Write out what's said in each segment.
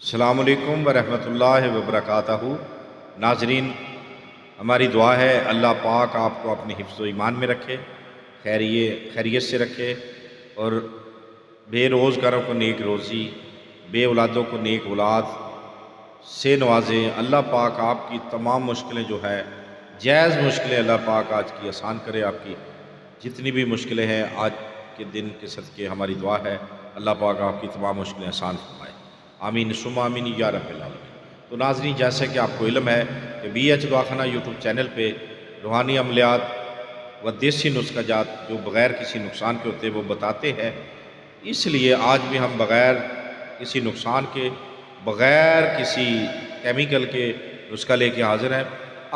السلام علیکم ورحمۃ اللہ وبرکاتہ۔ ناظرین، ہماری دعا ہے اللہ پاک آپ کو اپنے حفظ و ایمان میں رکھے، خیریت سے رکھے، اور بے روزگاروں کو نیک روزی، بے اولادوں کو نیک اولاد سے نوازے۔ اللہ پاک آپ کی تمام مشکلیں جو ہے جائز مشکلیں اللہ پاک آج کی آسان کرے۔ آپ کی جتنی بھی مشکلیں ہیں آج کے دن کے صدقے ہماری دعا ہے اللہ پاک آپ کی تمام مشکلیں آسان فرمائے۔ آمین ثم آمین یا رب العالمین۔ تو ناظرین، جیسے کہ آپ کو علم ہے کہ بی ایچ دواخانہ یوٹیوب چینل پہ روحانی عملیات و دیسی نسخہ جات جو بغیر کسی نقصان کے ہوتے ہیں وہ بتاتے ہیں، اس لیے آج بھی ہم بغیر کسی نقصان کے، بغیر کسی کیمیکل کے نسخہ لے کے حاضر ہیں۔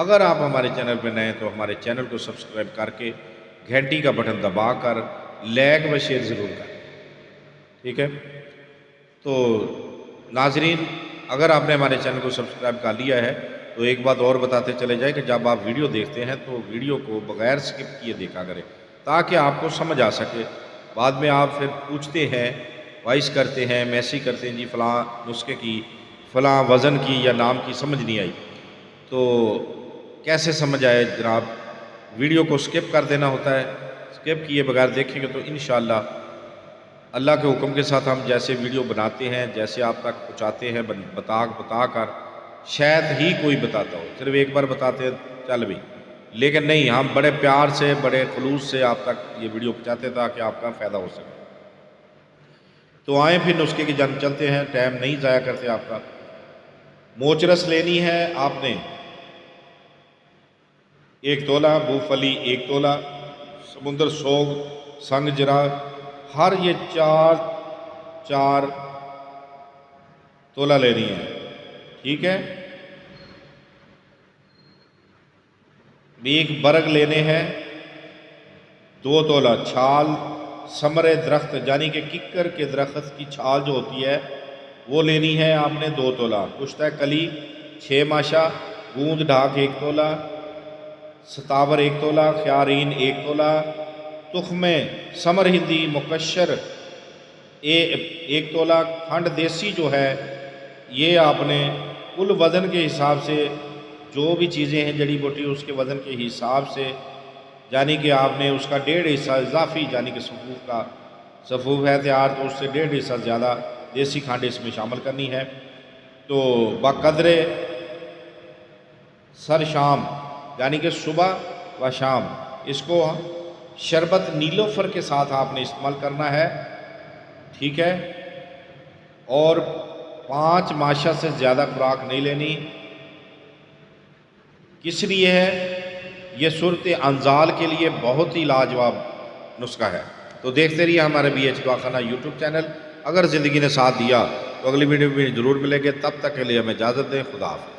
اگر آپ ہمارے چینل پہ نئے ہیں تو ہمارے چینل کو سبسکرائب کر کے گھنٹی کا بٹن دبا کر لائک و شیئر ضرور کریں، ٹھیک ہے؟ تو ناظرین، اگر آپ نے ہمارے چینل کو سبسکرائب کر لیا ہے تو ایک بات اور بتاتے چلے جائیں کہ جب آپ ویڈیو دیکھتے ہیں تو ویڈیو کو بغیر سکپ کیے دیکھا کریں تاکہ آپ کو سمجھ آ سکے۔ بعد میں آپ پھر پوچھتے ہیں، وائس کرتے ہیں، میسیج کرتے ہیں، جی فلاں نسخے کی، فلاں وزن کی یا نام کی سمجھ نہیں آئی، تو کیسے سمجھ آئے جناب؟ ویڈیو کو سکپ کر دینا ہوتا ہے۔ سکپ کیے بغیر دیکھیں گے تو انشاءاللہ اللہ کے حکم کے ساتھ ہم جیسے ویڈیو بناتے ہیں، جیسے آپ تک پہنچاتے ہیں بتا کر، شاید ہی کوئی بتاتا ہو، صرف ایک بار بتاتے ہیں چل بھی، لیکن نہیں، ہم بڑے پیار سے، بڑے خلوص سے آپ تک یہ ویڈیو پہنچاتے ہیں تاکہ آپ کا فائدہ ہو سکے۔ تو آئیں پھر نسخے کی جانب چلتے ہیں، ٹائم نہیں ضائع کرتے آپ کا۔ موچرس لینی ہے آپ نے 1 تولہ، بوفلی 1 تولہ، سمندر سوگ، سنگ جرا، ہر یہ چار تولہ لینی ہے، ٹھیک ہے؟ ایک برگ لینے ہیں 2 تولہ، چھال ثمر درخت یعنی کہ ککر کے درخت کی چھال جو ہوتی ہے وہ لینی ہے آپ نے 2 تولہ، پشتہ کلی 6 ماشا، گوند ڈھاک 1 تولہ، ستاور 1 تولہ، خیارین 1 تولہ، تخم ثمر ہندی مکشر 1 تولہ، کھنڈ دیسی جو ہے یہ آپ نے کل وزن کے حساب سے، جو بھی چیزیں ہیں جڑی بوٹی اس کے وزن کے حساب سے، یعنی کہ آپ نے اس کا 1.5 حصہ اضافی، یعنی کہ صفوف ہے تیار تو اس سے 1.5 حصہ زیادہ دیسی کھنڈ اس میں شامل کرنی ہے۔ تو بقدر سر شام، یعنی کہ صبح و شام، اس کو شربت نیلوفر کے ساتھ آپ نے استعمال کرنا ہے، ٹھیک ہے؟ اور 5 ماشا سے زیادہ خوراک نہیں لینی۔ کس لیے ہے؟ یہ صورت انزال کے لیے بہت ہی لاجواب نسخہ ہے۔ تو دیکھتے رہیے ہمارے بی ایچ دواخانہ یوٹیوب چینل۔ اگر زندگی نے ساتھ دیا تو اگلی ویڈیو میں ضرور ملیں گے، تب تک کے لیے ہمیں اجازت دیں۔ خدا حافظ۔